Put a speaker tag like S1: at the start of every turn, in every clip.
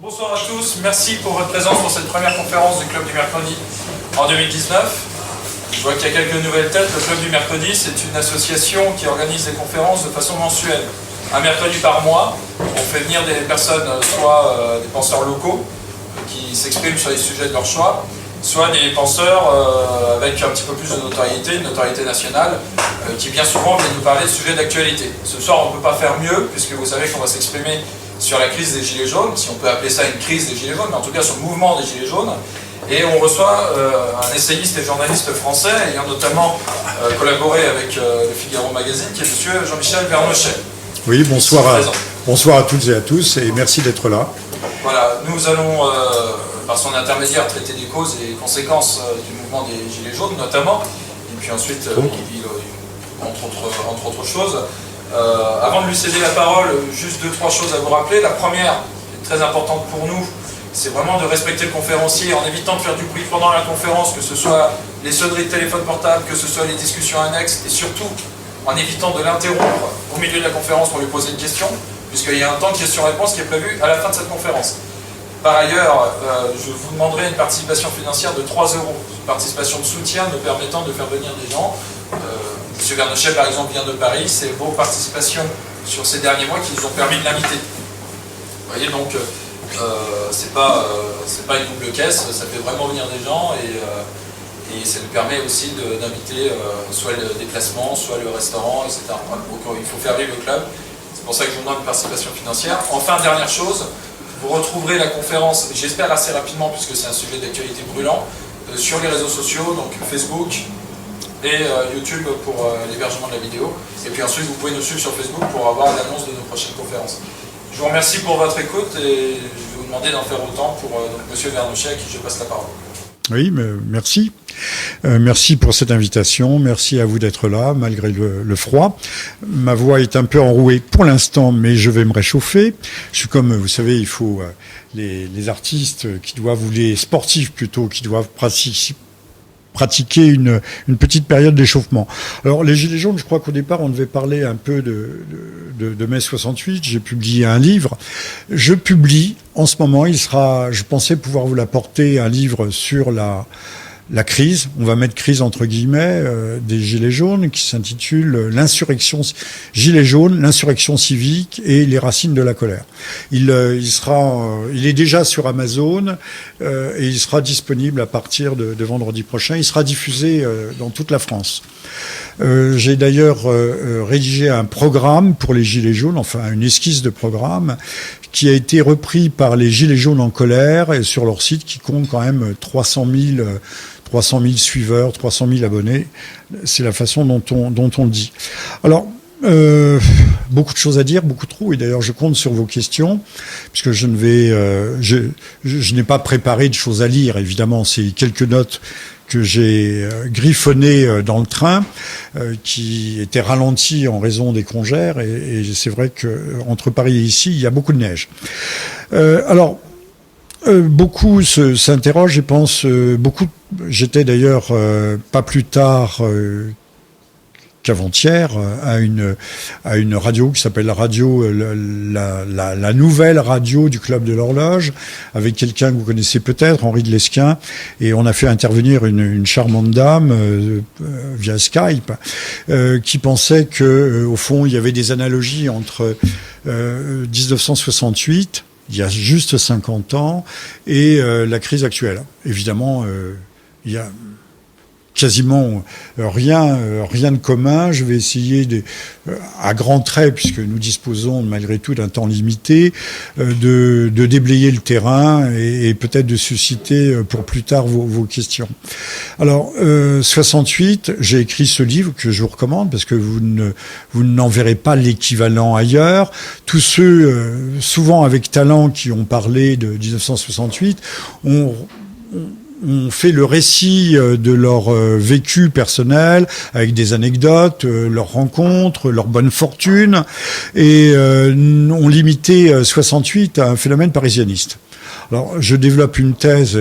S1: Bonsoir à tous, merci pour votre présence pour cette première conférence du Club du Mercredi en 2019. Je vois qu'il y a quelques nouvelles têtes. Le Club du Mercredi, c'est une association qui organise des conférences de façon mensuelle. Un mercredi par mois, on fait venir des personnes, soit des penseurs locaux qui s'expriment sur les sujets de leur choix, soit des penseurs avec un petit peu plus de notoriété, une notoriété nationale, qui bien souvent viennent nous parler de sujets d'actualité. Ce soir, on ne peut pas faire mieux, puisque vous savez qu'on va s'exprimer sur la crise des Gilets jaunes, si on peut appeler ça une crise des Gilets jaunes, mais en tout cas sur le mouvement des Gilets jaunes. Et on reçoit un essayiste et journaliste français, ayant notamment collaboré avec le Figaro Magazine, qui est monsieur Jean-Michel Vernochet.
S2: Oui, bonsoir à toutes et à tous, et merci d'être là.
S1: Voilà, nous allons, par son intermédiaire, traiter des causes et conséquences du mouvement des Gilets jaunes, notamment, et puis ensuite, entre autres choses. Avant de lui céder la parole, juste 2-3 choses à vous rappeler. La première, qui est très importante pour nous, c'est vraiment de respecter le conférencier en évitant de faire du bruit pendant la conférence, que ce soit les sonneries de téléphone portable, que ce soit les discussions annexes, et surtout en évitant de l'interrompre au milieu de la conférence pour lui poser une question, puisqu'il y a un temps de question-réponse qui est prévu à la fin de cette conférence. Par ailleurs, je vous demanderai une participation financière de 3 €, une participation de soutien nous permettant de faire venir des gens. M. Vernochet, par exemple, vient de Paris, c'est vos participations sur ces derniers mois qui nous ont permis de l'inviter. Vous voyez, donc, c'est pas une double caisse, ça fait vraiment venir des gens et ça nous permet aussi d'inviter soit le déplacement, soit le restaurant, etc. Donc il faut faire vivre le club. C'est pour ça que je vous demande une participation financière. Enfin, dernière chose, vous retrouverez la conférence, j'espère assez rapidement, puisque c'est un sujet d'actualité brûlant, sur les réseaux sociaux, donc Facebook et YouTube pour l'hébergement de la vidéo. Et puis ensuite, vous pouvez nous suivre sur Facebook pour avoir l'annonce de nos prochaines conférences. Je vous remercie pour votre écoute et je vais vous demander d'en faire autant pour M. Vernochet, à qui je passe la parole.
S2: Oui, mais merci. Merci pour cette invitation. Merci à vous d'être là, malgré le froid. Ma voix est un peu enrouée pour l'instant, mais je vais me réchauffer. Je suis comme, vous savez, il faut les artistes qui doivent, ou les sportifs plutôt, qui doivent pratiquer une petite période d'échauffement. Alors, les Gilets jaunes, je crois qu'au départ, on devait parler un peu de mai 68. J'ai publié un livre. Je publie, en ce moment, je pensais pouvoir vous l'apporter, un livre sur la crise, on va mettre crise entre guillemets, des Gilets jaunes, qui s'intitule l'insurrection Gilets jaunes, l'insurrection civique et les racines de la colère. Il est déjà sur Amazon et il sera disponible à partir de vendredi prochain. Il sera diffusé dans toute la France. J'ai d'ailleurs rédigé un programme pour les Gilets jaunes, enfin une esquisse de programme, qui a été repris par les Gilets jaunes en colère et sur leur site, qui compte quand même 300 000 suiveurs, 300 000 abonnés. C'est la façon dont on le dit. Alors, beaucoup de choses à dire, beaucoup trop, et d'ailleurs je compte sur vos questions, puisque je n'ai pas préparé de choses à lire, évidemment, c'est quelques notes que j'ai griffonnées dans le train, qui étaient ralenties en raison des congères, et c'est vrai que entre Paris et ici, il y a beaucoup de neige. Beaucoup s'interrogent et pensent beaucoup. J'étais d'ailleurs pas plus tard qu'avant-hier à une radio qui s'appelle la nouvelle radio du Club de l'Horloge, avec quelqu'un que vous connaissez peut-être, Henri de Lesquin, et on a fait intervenir une charmante dame via Skype qui pensait que au fond il y avait des analogies entre 1968, il y a juste 50 ans, et la crise actuelle. Évidemment, il y a quasiment rien de commun. Je vais essayer à grands traits, puisque nous disposons malgré tout d'un temps limité, de déblayer le terrain et peut-être de susciter pour plus tard vos questions. Alors, 68, j'ai écrit ce livre que je vous recommande, parce que vous n'en verrez pas l'équivalent ailleurs. Tous ceux, souvent avec talent, qui ont parlé de 1968, ont fait le récit de leur vécu personnel, avec des anecdotes, leurs rencontres, leur bonne fortune, et ont limité 68 à un phénomène parisianiste. Alors, je développe une thèse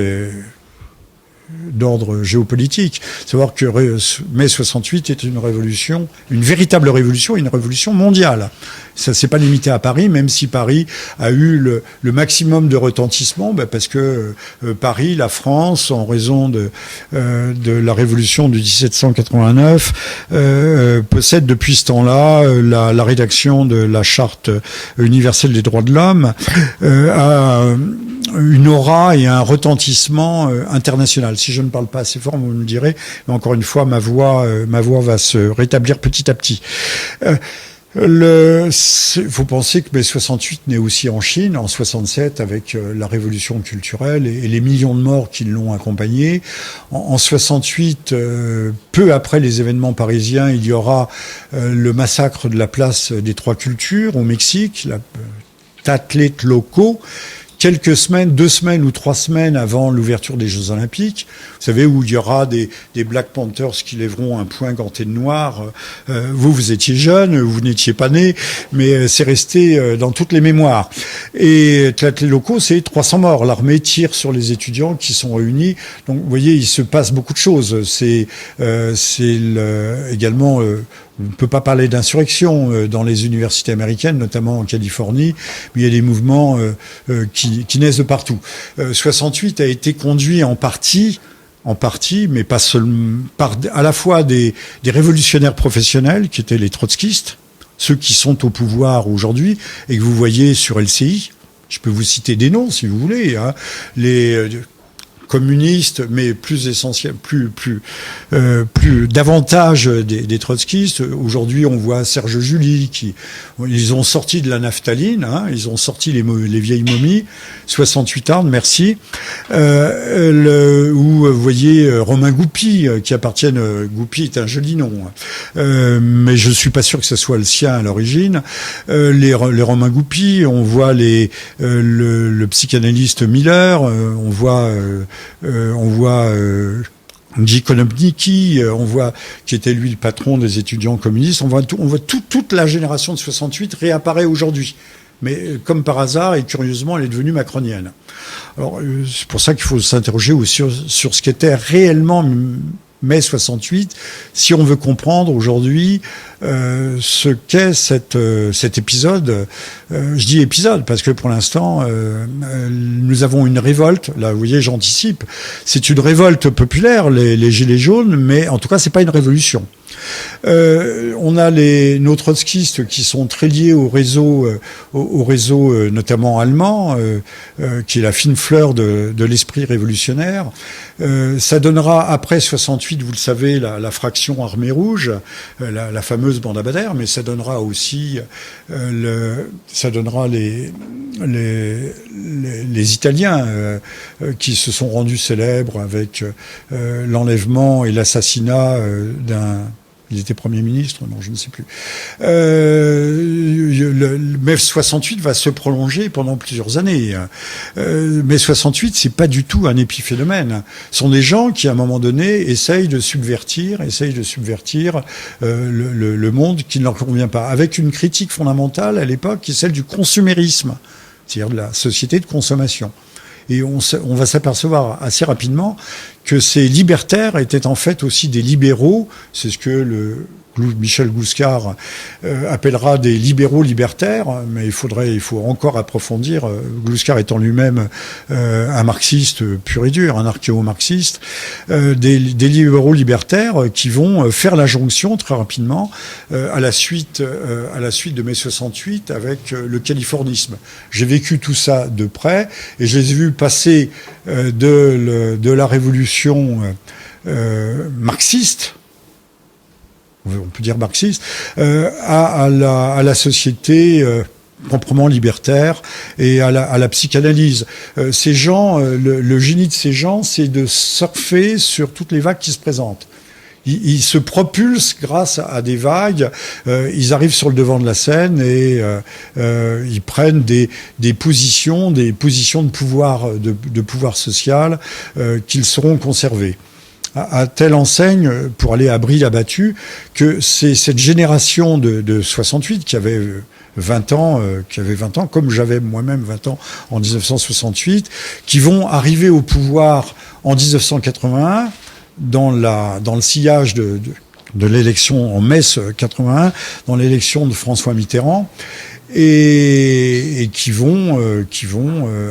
S2: d'ordre géopolitique. Savoir que mai 68 est une révolution, une véritable révolution, une révolution mondiale. Ça s'est pas limité à Paris, même si Paris a eu le maximum de retentissement, parce que Paris, la France, en raison de la révolution de 1789, possède depuis ce temps-là la rédaction de la Charte universelle des droits de l'homme, a une aura et un retentissement international. Si je ne parle pas assez fort, vous me le direz, mais encore une fois, ma voix va se rétablir petit à petit. Faut penser que mai 68 naît aussi en Chine, en 67, avec la révolution culturelle et les millions de morts qui l'ont accompagné. En 68, peu après les événements parisiens, il y aura le massacre de la place des Trois Cultures au Mexique, d'athlètes locaux, quelques semaines, 2 semaines ou 3 semaines avant l'ouverture des Jeux Olympiques. Vous savez, où il y aura des Black Panthers qui lèveront un poing ganté de noir. Vous étiez jeune, vous n'étiez pas né, mais c'est resté dans toutes les mémoires. Et les locaux, c'est 300 morts. L'armée tire sur les étudiants qui sont réunis. Donc, vous voyez, il se passe beaucoup de choses. C'est également... on ne peut pas parler d'insurrection dans les universités américaines, notamment en Californie, mais il y a des mouvements qui naissent de partout. 68 a été conduit en partie, mais pas seulement, à la fois des révolutionnaires professionnels, qui étaient les trotskistes, ceux qui sont au pouvoir aujourd'hui, et que vous voyez sur LCI. Je peux vous citer des noms, si vous voulez, hein. Les communistes, mais plus essentiel, plus davantage des trotskistes. Aujourd'hui, on voit Serge July ils ont sorti de la naphtaline, hein, ils ont sorti les vieilles momies, 68 ans, merci. Vous voyez Romain Goupy, Goupy est un joli nom, mais je suis pas sûr que ce soit le sien à l'origine. Les Romain Goupy, on voit le psychanalyste Miller, on voit Guy Konopnicki, qui était lui le patron des étudiants communistes. On voit toute la génération de 68 réapparaît aujourd'hui. Mais comme par hasard, et curieusement, elle est devenue macronienne. Alors, c'est pour ça qu'il faut s'interroger aussi sur ce qu'était réellement mai 68, si on veut comprendre aujourd'hui ce qu'est cet épisode. Je dis épisode parce que pour l'instant, nous avons une révolte. Là, vous voyez, j'anticipe. C'est une révolte populaire, les Gilets jaunes, mais en tout cas, c'est pas une révolution. On a nos trotskistes qui sont très liés au réseau notamment allemand, qui est la fine fleur de l'esprit révolutionnaire. Ça donnera après 68, vous le savez, la fraction armée rouge, la fameuse bande à Bader, mais ça donnera aussi les Italiens qui se sont rendus célèbres avec l'enlèvement et l'assassinat il était Premier ministre, non, je ne sais plus. Le mai 68 va se prolonger pendant plusieurs années. Mai 68, c'est pas du tout un épiphénomène. Ce sont des gens qui, à un moment donné, essayent de subvertir le monde qui ne leur convient pas, avec une critique fondamentale à l'époque qui est celle du consumérisme, c'est-à-dire de la société de consommation. Et on va s'apercevoir assez rapidement que ces libertaires étaient en fait aussi des libéraux. C'est ce que Michel Gouskar appellera des libéraux libertaires, mais il faut encore approfondir. Gouskar étant lui-même un marxiste pur et dur, un archéo-marxiste, des libéraux libertaires qui vont faire la jonction très rapidement à la suite de mai 68 avec le californisme. J'ai vécu tout ça de près et je les ai vus passer de la révolution marxiste, on peut dire marxiste, à la société proprement libertaire et à la psychanalyse. Ces gens, le génie de ces gens, c'est de surfer sur toutes les vagues qui se présentent. Ils se propulsent grâce à des vagues, ils arrivent sur le devant de la scène et ils prennent des positions de pouvoir social qu'ils sauront conserver. à telle enseigne, pour aller à Brie-la-Battue, que c'est cette génération de 68 qui avait 20 ans, comme j'avais moi-même 20 ans en 1968, qui vont arriver au pouvoir en 1981 dans le sillage de l'élection en mai 81, dans l'élection de François Mitterrand, et qui vont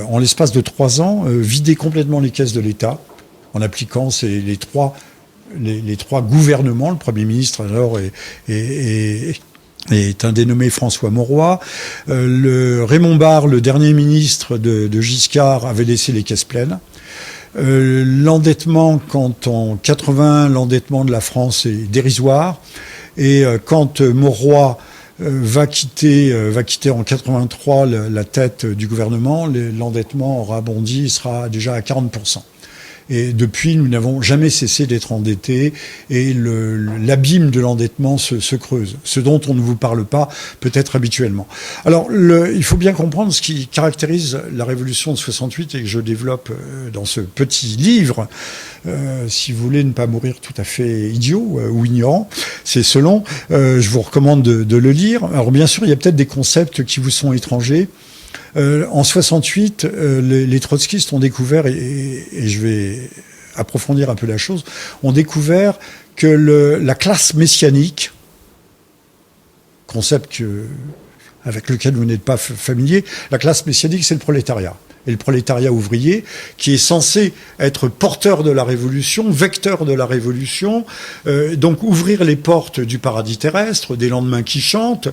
S2: en l'espace de 3 ans vider complètement les caisses de l'État en appliquant les trois gouvernements. Le Premier ministre alors est un dénommé François Mauroy. Raymond Barre, le dernier ministre de Giscard, avait laissé les caisses pleines. L'endettement, quand en 81, l'endettement de la France est dérisoire, et quand Mauroy va quitter en 83 la tête du gouvernement, l'endettement aura bondi, il sera déjà à 40%. Et depuis, nous n'avons jamais cessé d'être endettés, et l'abîme de l'endettement se creuse, ce dont on ne vous parle pas peut-être habituellement. Alors, il faut bien comprendre ce qui caractérise la révolution de 68 et que je développe dans ce petit livre. Si vous voulez ne pas mourir tout à fait idiot ou ignorant, c'est selon. Je vous recommande de le lire. Alors, bien sûr, il y a peut-être des concepts qui vous sont étrangers. En 68, les trotskistes ont découvert, et je vais approfondir un peu la chose, ont découvert que la classe messianique, concept avec lequel vous n'êtes pas familier, la classe messianique, c'est le prolétariat. Et le prolétariat ouvrier, qui est censé être porteur de la révolution, vecteur de la révolution, donc ouvrir les portes du paradis terrestre, des lendemains qui chantent.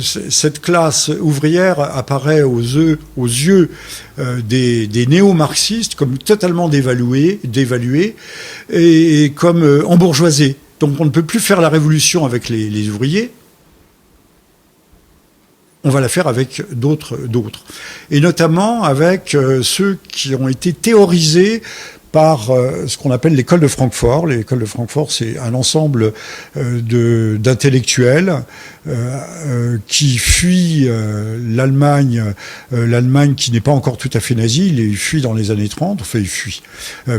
S2: Cette classe ouvrière apparaît aux yeux des néo-marxistes comme totalement dévaluée et comme embourgeoisée. Donc on ne peut plus faire la révolution avec les ouvriers. On va la faire avec d'autres. Et notamment avec ceux qui ont été théorisés par ce qu'on appelle l'école de Francfort. L'école de Francfort, c'est un ensemble d'intellectuels qui fuient l'Allemagne qui n'est pas encore tout à fait nazie. Ils fuient dans les années 30, enfin ils fuient.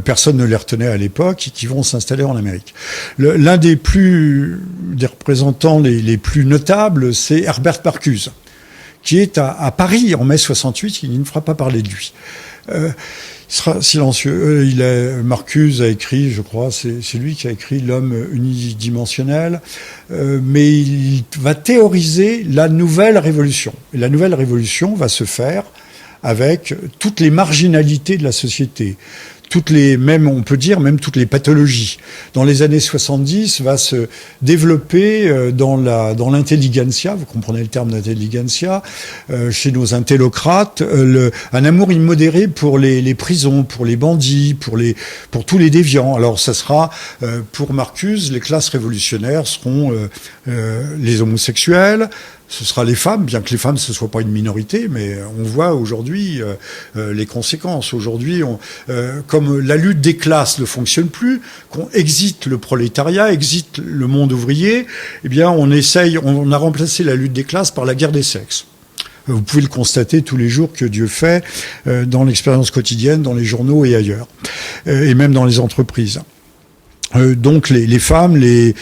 S2: Personne ne les retenait à l'époque, et qui vont s'installer en Amérique. L'un des représentants les plus notables, c'est Herbert Marcuse, qui est à Paris en mai 68, il ne fera pas parler de lui. Il sera silencieux. Marcuse a écrit, je crois, c'est lui qui a écrit L'homme unidimensionnel, mais il va théoriser la nouvelle révolution. Et la nouvelle révolution va se faire avec toutes les marginalités de la société. On peut dire même toutes les pathologies. Dans les années 70, va se développer dans l'intelligentsia, vous comprenez le terme d'intelligentsia, chez nos intellocrates, un amour immodéré pour les prisons, pour les bandits, pour tous les déviants. Alors ça sera, pour Marcuse, les classes révolutionnaires seront les homosexuels, ce sera les femmes, bien que les femmes ce soit pas une minorité, mais on voit aujourd'hui les conséquences. Aujourd'hui, comme la lutte des classes ne fonctionne plus, qu'on exite le prolétariat, exite le monde ouvrier, eh bien on a remplacé la lutte des classes par la guerre des sexes. Vous pouvez le constater tous les jours que Dieu fait dans l'expérience quotidienne, dans les journaux et ailleurs, et même dans les entreprises. Donc les femmes, les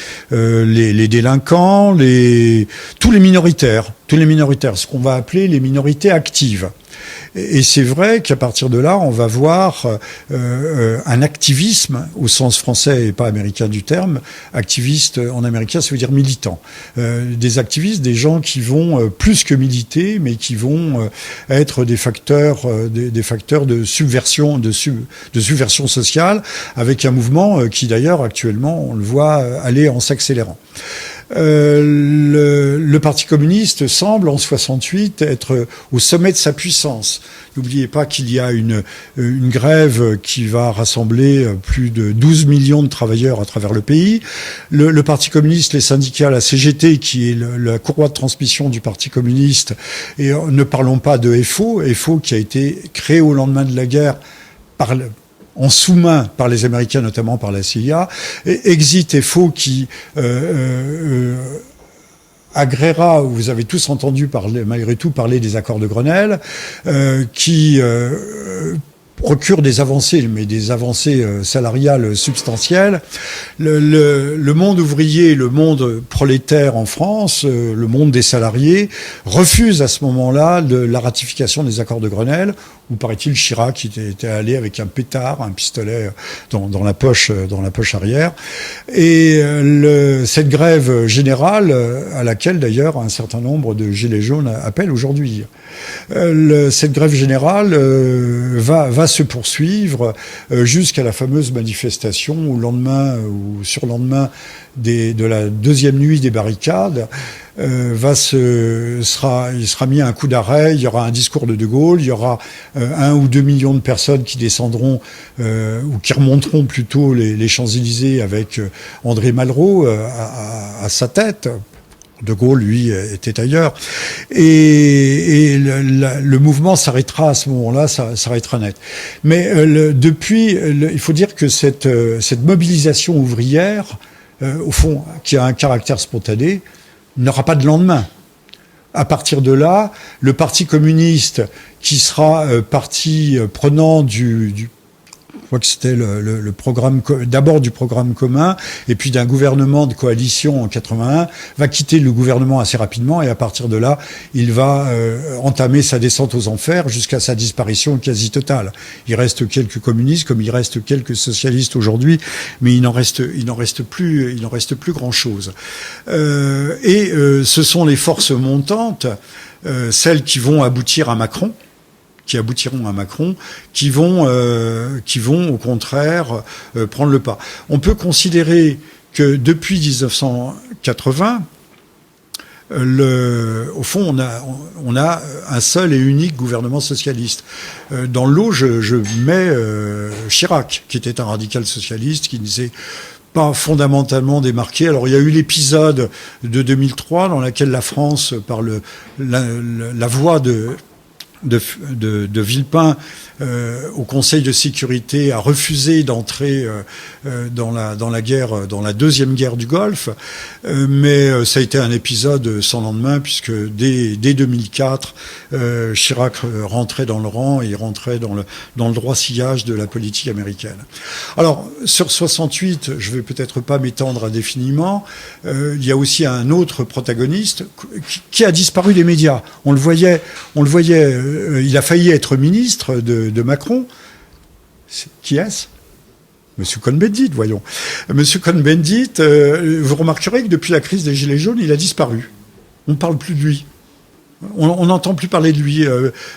S2: délinquants, tous les minoritaires, ce qu'on va appeler les minorités actives. Et c'est vrai qu'à partir de là, on va voir un activisme, au sens français et pas américain du terme. Activiste en américain, ça veut dire militant. Des activistes, des gens qui vont plus que militer, mais qui vont être des facteurs de subversion, de subversion sociale, avec un mouvement qui d'ailleurs actuellement, on le voit aller en s'accélérant. Le Parti communiste semble en 68 être au sommet de sa puissance. N'oubliez pas qu'il y a une grève qui va rassembler plus de 12 millions de travailleurs à travers le pays. Le Parti communiste, les syndicats, la CGT, qui est la courroie de transmission du Parti communiste, et ne parlons pas de FO qui a été créé au lendemain de la guerre en sous-main par les Américains, notamment par la CIA, Exit FO qui agréera, vous avez tous entendu malgré tout parler des accords de Grenelle, qui procure des avancées, mais des avancées salariales substantielles. Le monde ouvrier, le monde prolétaire en France, le monde des salariés, refuse à ce moment-là la ratification des accords de Grenelle, où paraît-il Chirac était allé avec un pétard, un pistolet dans la poche arrière. Et cette grève générale, à laquelle d'ailleurs un certain nombre de gilets jaunes appellent aujourd'hui. Cette grève générale va se poursuivre jusqu'à la fameuse manifestation au lendemain ou surlendemain de la deuxième nuit des barricades. Il sera mis un coup d'arrêt, il y aura un discours de Gaulle, il y aura 1 ou 2 millions de personnes qui descendront ou qui remonteront plutôt les Champs-Élysées avec André Malraux à sa tête. De Gaulle, lui, était ailleurs. Et le mouvement s'arrêtera à ce moment-là, ça s'arrêtera net. Mais il faut dire que cette mobilisation ouvrière, au fond, qui a un caractère spontané, n'aura pas de lendemain. À partir de là, le Parti communiste, qui sera parti prenant je crois que c'était le programme, d'abord du programme commun, et puis d'un gouvernement de coalition en 81, va quitter le gouvernement assez rapidement, et à partir de là, il va entamer sa descente aux enfers jusqu'à sa disparition quasi totale. Il reste quelques communistes, comme il reste quelques socialistes aujourd'hui, mais il n'en reste plus grand chose. Ce sont les forces montantes, celles qui vont aboutir à Macron, qui aboutiront à Macron, qui vont au contraire prendre le pas. On peut considérer que depuis 1980, au fond, on a un seul et unique gouvernement socialiste. Dans l'eau, je mets Chirac, qui était un radical socialiste, qui ne s'est pas fondamentalement démarqué. Alors il y a eu l'épisode de 2003 dans lequel la France, par la voix de Villepin au Conseil de sécurité, a refusé d'entrer dans la deuxième guerre du Golfe, mais ça a été un épisode sans lendemain, puisque dès 2004, Chirac rentrait dans le rang et rentrait dans le droit sillage de la politique américaine. Alors sur 68, je vais peut-être pas m'étendre indéfiniment. Il y a aussi un autre protagoniste qui a disparu des médias. On le voyait. Il a failli être ministre de Macron. Qui est-ce ? Monsieur Cohn-Bendit, voyons. Monsieur Cohn-Bendit, vous remarquerez que depuis la crise des Gilets jaunes, il a disparu. On ne parle plus de lui. On n'entend plus parler de lui.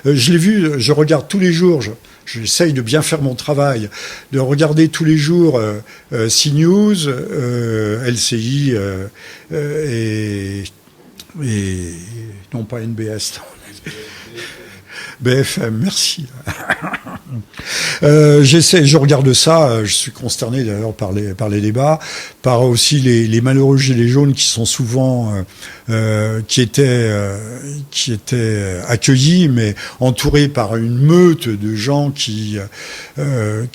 S2: Je l'ai vu, je regarde tous les jours, j'essaye de bien faire mon travail, de regarder tous les jours CNews, LCI et non pas NBS. BFM, merci. Je regarde ça, je suis consterné d'ailleurs par les débats, par aussi les malheureux gilets jaunes qui sont souvent qui étaient accueillis, mais entourés par une meute de gens qui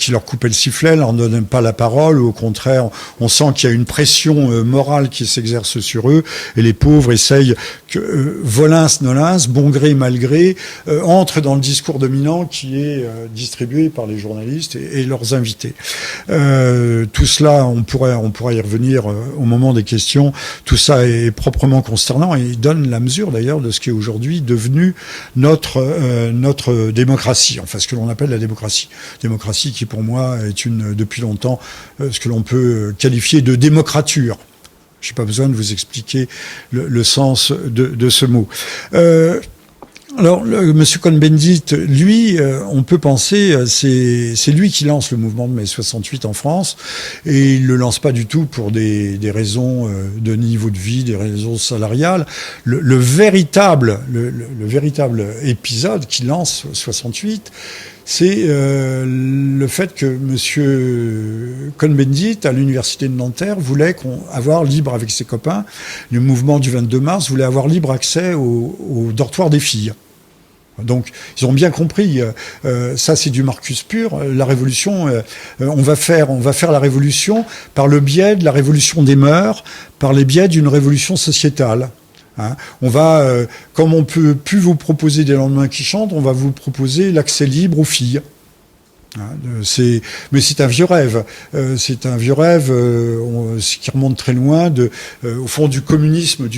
S2: leur coupaient le sifflet, leur donnaient pas la parole, ou au contraire, on sent qu'il y a une pression morale qui s'exerce sur eux, et les pauvres essayent volins nolins, bon gré mal gré, entrent dans le discours dominant qui est distribué par les journalistes et leurs invités. Tout cela, on pourrait y revenir au moment des questions. Tout ça est proprement consternant et donne la mesure d'ailleurs de ce qui est aujourd'hui devenu notre démocratie, enfin ce que l'on appelle la démocratie. Démocratie qui pour moi est depuis longtemps ce que l'on peut qualifier de démocrature. Je n'ai pas besoin de vous expliquer le sens de ce mot. Alors, Monsieur Cohn-Bendit, lui, on peut penser, c'est lui qui lance le mouvement de mai 68 en France, et il le lance pas du tout pour des raisons de niveau de vie, des raisons salariales. Le véritable épisode qui lance 68, c'est le fait que Monsieur Cohn-Bendit, à l'université de Nanterre, voulait avoir libre avec ses copains, le mouvement du 22 mars voulait avoir libre accès au dortoir des filles. Donc, ils ont bien compris, ça c'est du Marcus pur, la révolution, on va faire la révolution par le biais de la révolution des mœurs, par les biais d'une révolution sociétale. Hein. On va, comme on peut plus vous proposer des lendemains qui chantent, on va vous proposer l'accès libre aux filles. Mais c'est un vieux rêve. C'est un vieux rêve qui remonte très loin au fond du communisme,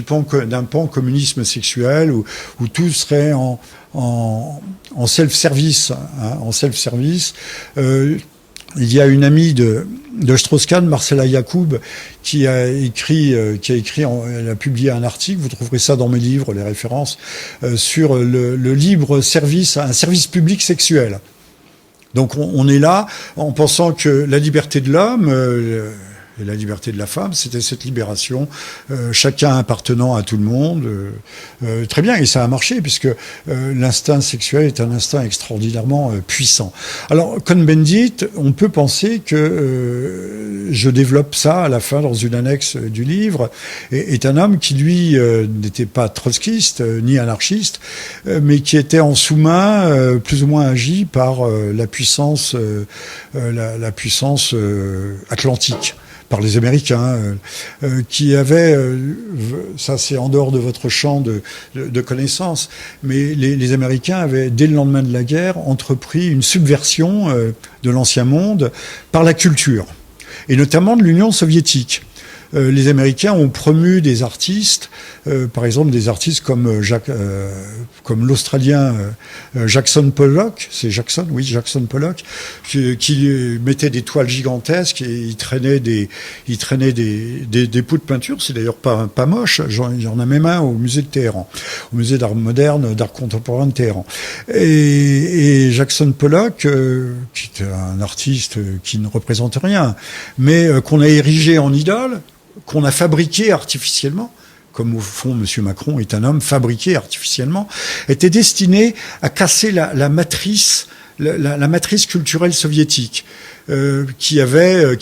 S2: d'un pan communisme sexuel où tout serait en self-service, en self-service. Il y a une amie de Strauss-Kahn, Marcella Yacoub, elle a publié un article, vous trouverez ça dans mes livres, les références, sur le libre service, un service public sexuel. Donc on est là en pensant que la liberté de l'homme et la liberté de la femme, c'était cette libération, chacun appartenant à tout le monde. Très bien, et ça a marché, puisque l'instinct sexuel est un instinct extraordinairement puissant. Alors, Cohn-Bendit, on peut penser que je développe ça à la fin dans une annexe du livre, est un homme qui, lui, n'était pas trotskiste ni anarchiste, mais qui était en sous-main, plus ou moins agi par la puissance atlantique, par les Américains, qui avaient, ça c'est en dehors de votre champ de connaissances, mais les Américains avaient, dès le lendemain de la guerre, entrepris une subversion de l'ancien monde par la culture, et notamment de l'Union soviétique. Les Américains ont promu des artistes, par exemple des artistes comme l'Australien Jackson Pollock, c'est Jackson, oui, Jackson Pollock, qui mettait des toiles gigantesques et il traînait des pots de peinture. C'est d'ailleurs pas moche. Il y en a même un au musée de Téhéran, au musée d'art moderne, d'art contemporain de Téhéran. Et Jackson Pollock, qui était un artiste qui ne représente rien, mais qu'on a érigé en idole, qu'on a fabriqué artificiellement, comme au fond M. Macron est un homme fabriqué artificiellement, était destiné à casser la matrice culturelle soviétique. Qui avait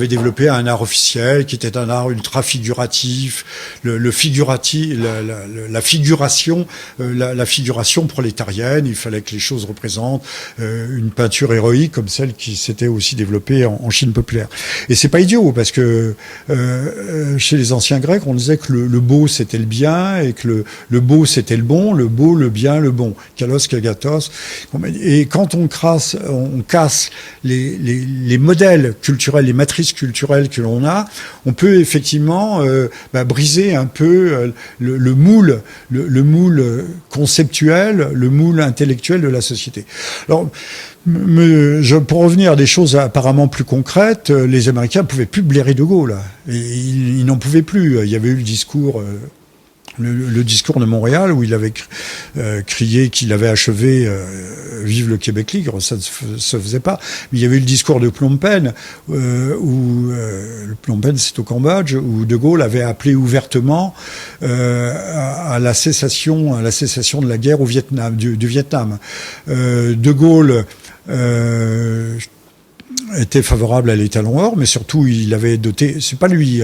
S2: développé un art officiel, qui était un art ultra figuratif, la figuration prolétarienne. Il fallait que les choses représentent une peinture héroïque comme celle qui s'était aussi développée en Chine populaire. Et c'est pas idiot, parce que chez les anciens Grecs, on disait que le beau c'était le bien, et que le beau c'était le bon, le beau, le bien, le bon. Kalos, kagatos. Et quand on casse les modèles culturels, les matrices culturelles que l'on a, on peut effectivement briser un peu le moule conceptuel, le moule intellectuel de la société. Alors, pour revenir à des choses apparemment plus concrètes, les Américains ne pouvaient plus blairer De Gaulle. Et ils n'en pouvaient plus. Il y avait eu le discours de Montréal, où il avait crié qu'il avait achevé vive le Québec libre. Ça ne se faisait pas. Mais il y avait eu le discours de Phnom Penh, où Phnom Penh c'est au Cambodge, où De Gaulle avait appelé ouvertement à la cessation de la guerre au Vietnam, du Vietnam. De Gaulle était favorable à l'étalon or, mais surtout il avait doté, c'est pas lui,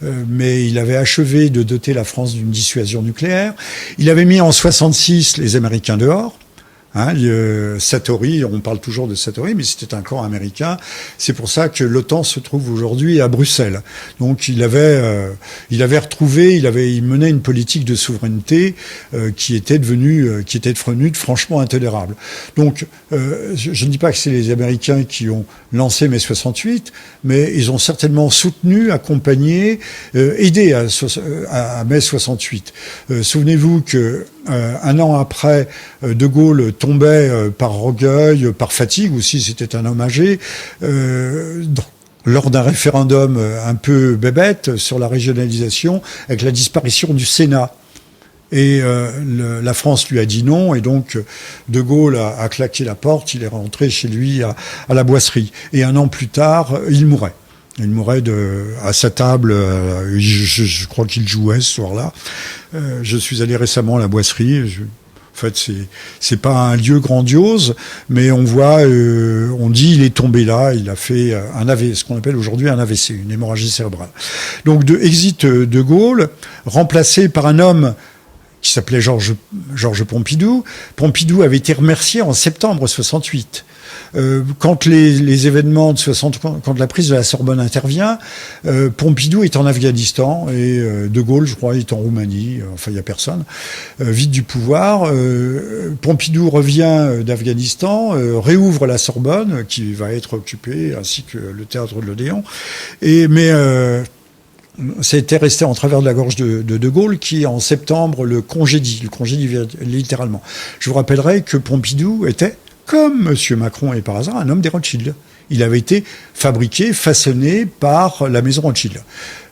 S2: mais il avait achevé de doter la France d'une dissuasion nucléaire. Il avait mis en 66 les Américains dehors. Satori, on parle toujours de Satori, mais c'était un camp américain. C'est pour ça que l'OTAN se trouve aujourd'hui à Bruxelles. Donc il menait une politique de souveraineté qui était devenue franchement intolérable. Donc je ne dis pas que c'est les Américains qui ont lancé mai 68, mais ils ont certainement soutenu, accompagné, aidé à mai 68. Souvenez-vous que un an après, De Gaulle tombait par orgueil, par fatigue aussi, c'était un homme âgé, lors d'un référendum un peu bébête sur la régionalisation, avec la disparition du Sénat. Et la France lui a dit non, et donc De Gaulle a claqué la porte, il est rentré chez lui à la Boisserie. Et un an plus tard, il mourait. Il mourait à sa table, je crois qu'il jouait ce soir-là. Je suis allé récemment à la Boisserie. En fait, c'est pas un lieu grandiose, mais on voit, on dit il est tombé là, il a fait un AVC, ce qu'on appelle aujourd'hui un AVC, une hémorragie cérébrale. Donc exit De Gaulle, remplacé par un homme qui s'appelait Georges Pompidou. Pompidou avait été remercié en septembre 68. Quand les événements de 60, quand la prise de la Sorbonne intervient, Pompidou est en Afghanistan et De Gaulle, je crois, est en Roumanie. Enfin, il y a personne. Vide du pouvoir. Pompidou revient d'Afghanistan, réouvre la Sorbonne, qui va être occupée, ainsi que le théâtre de l'Odéon. Mais c'était resté en travers de la gorge de Gaulle, qui en septembre le congédie littéralement. Je vous rappellerai que Pompidou était, comme M. Macron et par hasard, un homme des Rothschild. Il avait été fabriqué, façonné par la maison Rothschild.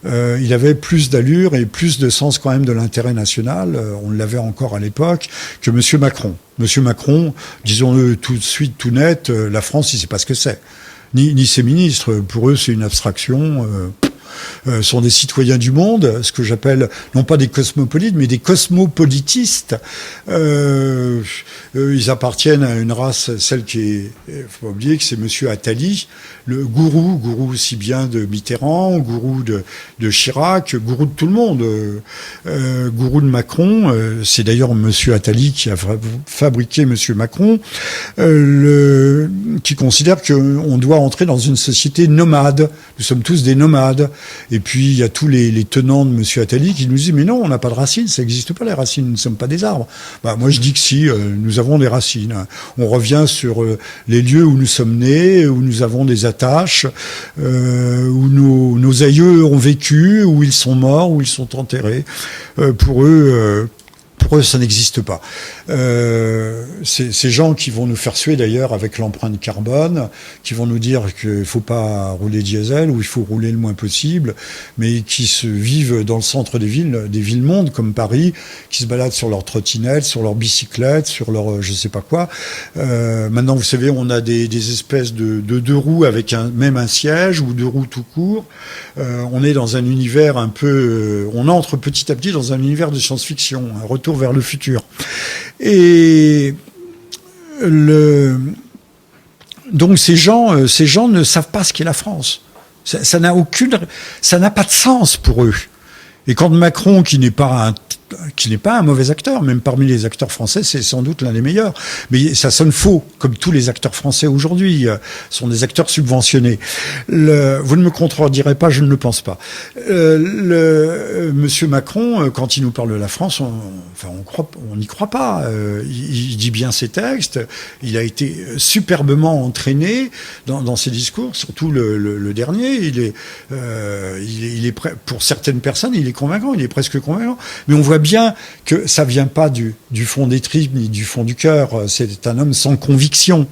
S2: Il avait plus d'allure et plus de sens quand même de l'intérêt national, on l'avait encore à l'époque, que M. Macron. M. Macron, disons-le tout de suite, tout net, la France, il ne sait pas ce que c'est. Ni ses ministres, pour eux c'est une abstraction... sont des citoyens du monde, ce que j'appelle non pas des cosmopolites, mais des cosmopolitistes. Ils appartiennent à une race, celle qui est, faut pas oublier que c'est Monsieur Attali, le gourou aussi bien de Mitterrand, gourou de Chirac, gourou de tout le monde, gourou de Macron. C'est d'ailleurs Monsieur Attali qui a fabriqué Monsieur Macron, qui considère qu'on doit entrer dans une société nomade. Nous sommes tous des nomades. Et puis, il y a tous les tenants de M. Attali qui nous disent « Mais non, on n'a pas de racines, ça n'existe pas les racines, nous ne sommes pas des arbres. » Moi, je dis que si, nous avons des racines. On revient sur les lieux où nous sommes nés, où nous avons des attaches, où nos aïeux ont vécu, où ils sont morts, où ils sont enterrés. Pour eux, ça n'existe pas. Ces gens qui vont nous faire suer d'ailleurs avec l'empreinte carbone, qui vont nous dire qu'il ne faut pas rouler diesel ou il faut rouler le moins possible, mais qui se vivent dans le centre des villes-mondes comme Paris, qui se baladent sur leur trottinette, sur leur bicyclette, sur leur je sais pas quoi. Maintenant, vous savez, on a des espèces de deux roues avec même un siège ou deux roues tout court. On est dans un univers un peu... on entre petit à petit dans un univers de science-fiction, un retour vers le futur. Et donc ces gens ne savent pas ce qu'est la France. Ça n'a pas de sens pour eux. Et quand Macron, qui n'est pas un mauvais acteur, même parmi les acteurs français, c'est sans doute l'un des meilleurs. Mais ça sonne faux, comme tous les acteurs français aujourd'hui sont des acteurs subventionnés. Vous ne me contredirez pas, je ne le pense pas. Monsieur Macron, quand il nous parle de la France, on n'y croit pas. Il dit bien ses textes. Il a été superbement entraîné dans ses discours, surtout le dernier. Il est pour certaines personnes, il est convaincant, il est presque convaincant. Mais on voit bien que ça vient pas du fond des tripes ni du fond du cœur. C'est un homme sans conviction,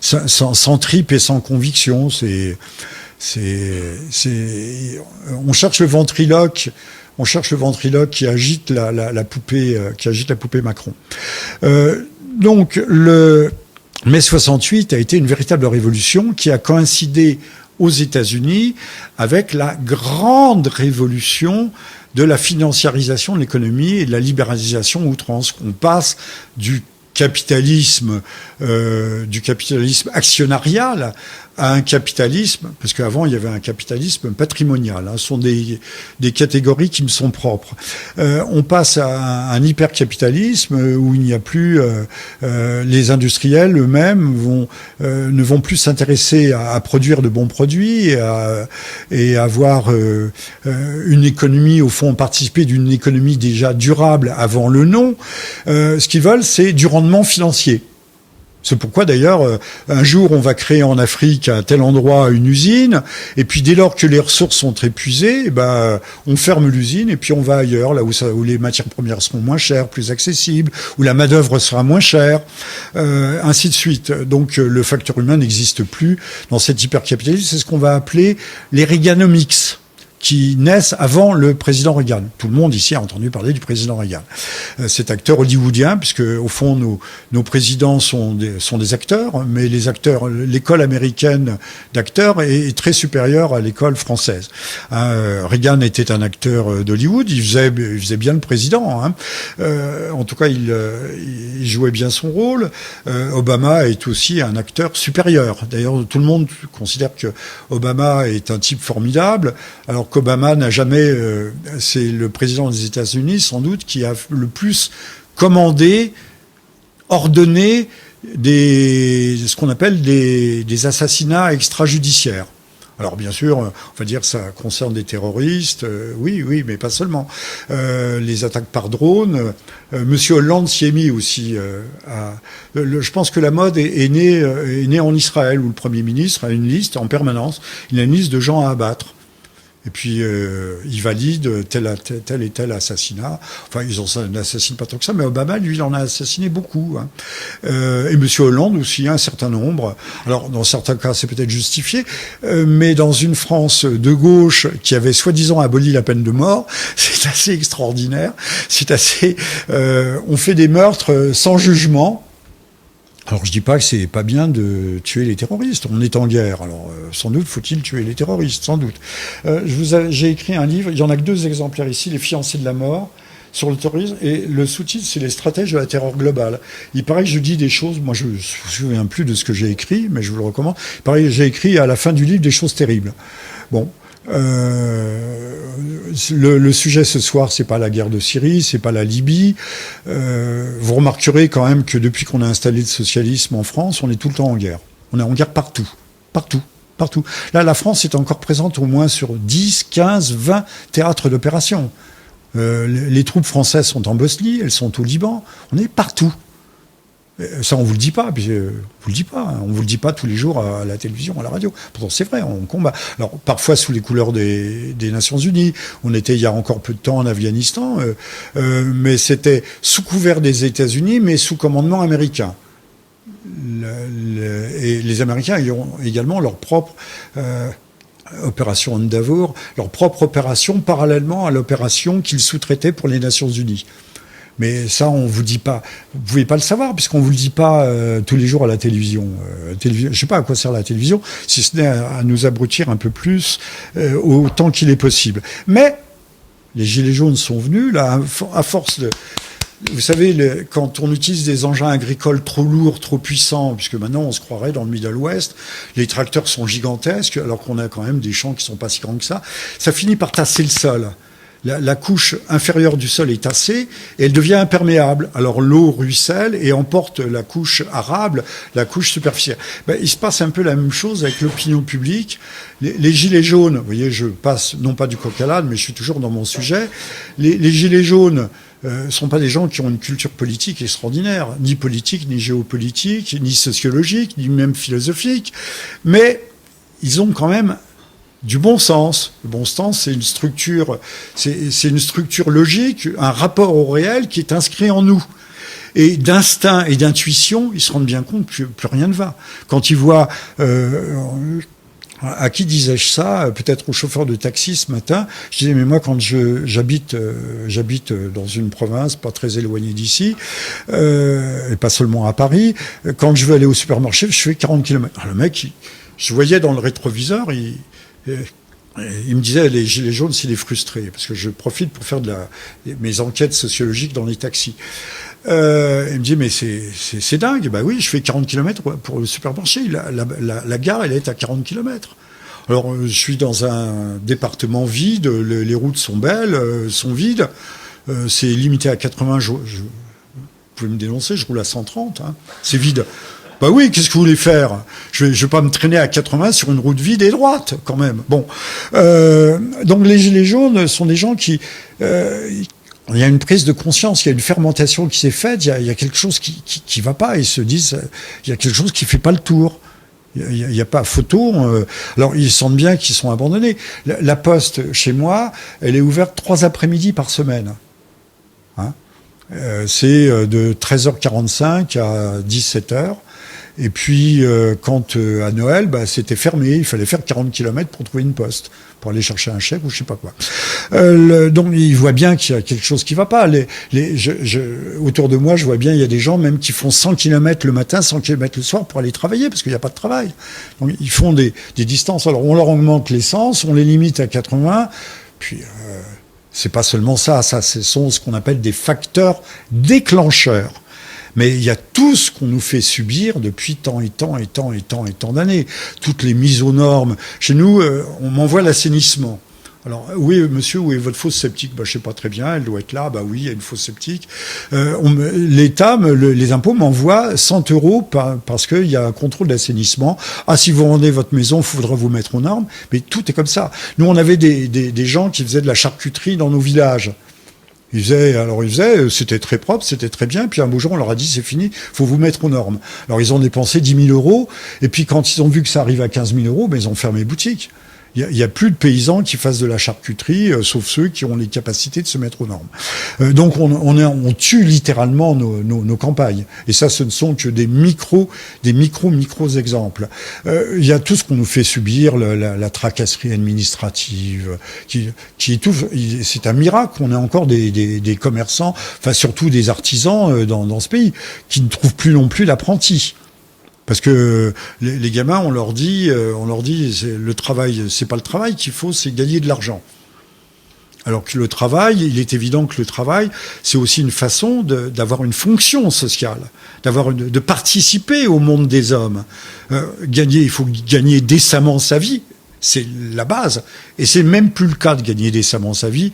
S2: sans tripes et sans conviction. On cherche le ventriloque. On cherche le ventriloque qui agite la poupée Macron. Donc mai 68 a été une véritable révolution qui a coïncidé aux États-Unis avec la grande révolution de la financiarisation de l'économie et de la libéralisation outrance. On passe du capitalisme actionnarial à un capitalisme, parce qu'avant il y avait un capitalisme patrimonial, ce sont des catégories qui me sont propres. On passe à un hypercapitalisme où il n'y a plus les industriels eux-mêmes ne vont plus s'intéresser à produire de bons produits et avoir une économie, au fond, participer d'une économie déjà durable avant le nom. Ce qu'ils veulent, c'est du rendement financier. C'est pourquoi d'ailleurs un jour on va créer en Afrique à tel endroit une usine et puis dès lors que les ressources sont épuisées, on ferme l'usine et puis on va ailleurs, là où les matières premières seront moins chères, plus accessibles, où la main-d'œuvre sera moins chère, ainsi de suite. Donc le facteur humain n'existe plus dans cet hypercapitalisme. C'est ce qu'on va appeler les Reaganomics, qui naissent avant le président Reagan. Tout le monde ici a entendu parler du président Reagan. Cet acteur hollywoodien, puisque au fond nos présidents sont des acteurs, mais l'école américaine d'acteurs est très supérieure à l'école française. Reagan était un acteur d'Hollywood, il faisait bien le président. En tout cas, il jouait bien son rôle. Obama est aussi un acteur supérieur. D'ailleurs, tout le monde considère que Obama est un type formidable, alors alors qu'Obama n'a jamais... c'est le président des États-Unis, sans doute, qui a le plus commandé, ordonné ce qu'on appelle des assassinats extrajudiciaires. Alors bien sûr, on va dire que ça concerne des terroristes, oui, mais pas seulement. Les attaques par drone, Monsieur Hollande s'y est mis aussi. Je pense que la mode est née en Israël, où le Premier ministre a une liste en permanence, il a une liste de gens à abattre. Et puis, il valide tel et tel assassinat. Enfin, ils n'assassinent pas tant que ça, mais Obama, lui, il en a assassiné beaucoup. Hein. Et M. Hollande aussi, un certain nombre. Alors, dans certains cas, c'est peut-être justifié, mais dans une France de gauche qui avait soi-disant aboli la peine de mort, c'est assez extraordinaire. C'est assez... on fait des meurtres sans jugement. Alors je dis pas que c'est pas bien de tuer les terroristes, on est en guerre, alors sans doute faut-il tuer les terroristes, sans doute. J'ai écrit un livre, il y en a que 2 exemplaires ici, Les fiancés de la mort, sur le terrorisme, et le sous-titre c'est Les stratèges de la terreur globale. Il paraît que je dis des choses, moi je me souviens plus de ce que j'ai écrit, mais je vous le recommande, il paraît que j'ai écrit à la fin du livre des choses terribles. Bon. Le sujet ce soir, c'est pas la guerre de Syrie, c'est pas la Libye. Vous remarquerez quand même que depuis qu'on a installé le socialisme en France, on est tout le temps en guerre. On est en guerre partout. Là, la France est encore présente au moins sur 10, 15, 20 théâtres d'opération. Les troupes françaises sont en Bosnie, elles sont au Liban. On est partout. Ça, on vous le dit pas, puis vous le dit pas. Hein. On vous le dit pas tous les jours à la télévision, à la radio. Pourtant, c'est vrai, on combat. Alors, parfois sous les couleurs des Nations Unies. On était il y a encore peu de temps en Afghanistan, mais c'était sous couvert des États-Unis, mais sous commandement américain. Et les Américains ont également leur propre opération Endeavour, leur propre opération parallèlement à l'opération qu'ils sous-traitaient pour les Nations Unies. Mais ça, on vous dit pas. Vous pouvez pas le savoir, puisqu'on vous le dit pas tous les jours à la télévision. Je sais pas à quoi sert la télévision, si ce n'est à nous abrutir un peu plus autant qu'il est possible. Mais les gilets jaunes sont venus là à force de. Vous savez, quand on utilise des engins agricoles trop lourds, trop puissants, puisque maintenant on se croirait dans le Middle West, les tracteurs sont gigantesques, alors qu'on a quand même des champs qui sont pas si grands que ça. Ça finit par tasser le sol. La couche inférieure du sol est tassée et elle devient imperméable. Alors l'eau ruisselle et emporte la couche arable, la couche superficielle. Il se passe un peu la même chose avec l'opinion publique. Les gilets jaunes, vous voyez, je passe non pas du coq à l'âne, mais je suis toujours dans mon sujet. Les gilets jaunes sont pas des gens qui ont une culture politique extraordinaire, ni politique, ni géopolitique, ni sociologique, ni même philosophique, mais ils ont quand même du bon sens. Le bon sens, c'est une structure logique, un rapport au réel qui est inscrit en nous. Et d'instinct et d'intuition, ils se rendent bien compte que plus rien ne va. Quand ils voient, à qui disais-je ça? Peut-être au chauffeur de taxi ce matin. Je disais, mais moi, quand j'habite dans une province pas très éloignée d'ici, et pas seulement à Paris, quand je veux aller au supermarché, je fais 40 km. Alors, le mec, je voyais dans le rétroviseur, il me disait, les gilets jaunes, c'est des frustrés, parce que je profite pour faire mes enquêtes sociologiques dans les taxis. Il me dit, mais c'est dingue. Bah oui, je fais 40 km pour le supermarché. La gare, elle est à 40 km. Alors, je suis dans un département vide, les routes sont belles, sont vides. C'est limité à 80. Vous pouvez me dénoncer, je roule à 130. Hein. C'est vide. Bah oui, qu'est-ce que vous voulez faire? Je vais pas me traîner à 80 sur une route vide et droite, quand même. Bon, donc les gilets jaunes sont des gens qui, il y a une prise de conscience, il y a une fermentation qui s'est faite, il y a quelque chose qui va pas. Ils se disent, il y a quelque chose qui fait pas le tour. Il y a pas photo. Alors ils sentent bien qu'ils sont abandonnés. La Poste chez moi, elle est ouverte 3 après-midi par semaine. Hein, c'est de 13h45 à 17h. Et puis, quand à Noël, c'était fermé, il fallait faire 40 km pour trouver une poste, pour aller chercher un chèque ou je sais pas quoi. Donc, ils voient bien qu'il y a quelque chose qui va pas. Autour de moi, je vois bien, il y a des gens même qui font 100 km le matin, 100 km le soir pour aller travailler, parce qu'il n'y a pas de travail. Donc, ils font des distances. Alors, on leur augmente l'essence, on les limite à 80, puis... c'est pas seulement ça, ce sont ce qu'on appelle des facteurs déclencheurs. Mais il y a tout ce qu'on nous fait subir depuis tant d'années. Toutes les mises aux normes. Chez nous, on m'envoie l'assainissement. Alors, oui, monsieur, où est votre fosse septique? Je sais pas très bien, elle doit être là. Oui, il y a une fosse septique. L'État, les impôts m'envoient 100 euros parce qu'il y a un contrôle d'assainissement. Ah, si vous vendez votre maison, il faudra vous mettre aux normes. Mais tout est comme ça. Nous, on avait des gens qui faisaient de la charcuterie dans nos villages. Ils faisaient, c'était très propre, c'était très bien. Puis un beau jour, on leur a dit, c'est fini, faut vous mettre aux normes. Alors, ils ont dépensé 10 000 euros. Et puis, quand ils ont vu que ça arrive à 15 000 euros, ils ont fermé boutique. Il y a plus de paysans qui fassent de la charcuterie, sauf ceux qui ont les capacités de se mettre aux normes. Donc on tue littéralement nos campagnes. Et ça, ce ne sont que des micros exemples. Il y a tout ce qu'on nous fait subir, la tracasserie administrative, qui étouffe. C'est un miracle qu'on ait encore des commerçants, enfin surtout des artisans dans ce pays, qui ne trouvent plus non plus l'apprenti. Parce que les gamins, on leur dit, le travail, c'est pas le travail qu'il faut, c'est gagner de l'argent. Alors que le travail, il est évident que le travail, c'est aussi une façon d'avoir une fonction sociale, de participer au monde des hommes. Il faut gagner décemment sa vie. C'est la base. Et c'est même plus le cas de gagner décemment sa vie.